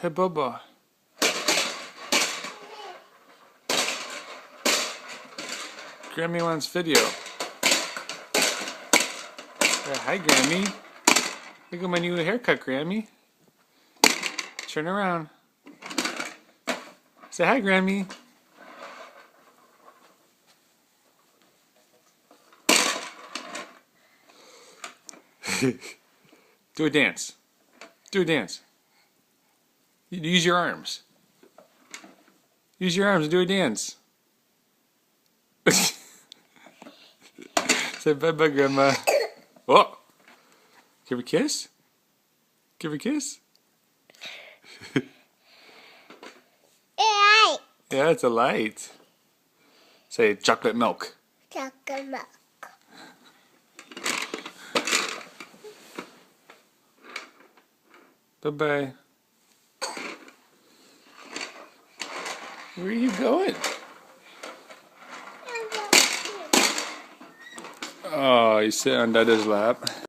Hey, Bubba. Grammy wants video. Hi, Grammy. Look at my new haircut, Grammy. Turn around. Say hi, Grammy. Do a dance. Do a dance. Use your arms. Use your arms and do a dance. Say bye-bye, Grandma. Oh! Give her a kiss? Give her a kiss? Yeah, it's a light. Say chocolate milk. Chocolate milk. Bye-bye. Where are you going? Oh, you sit on Dada's lap.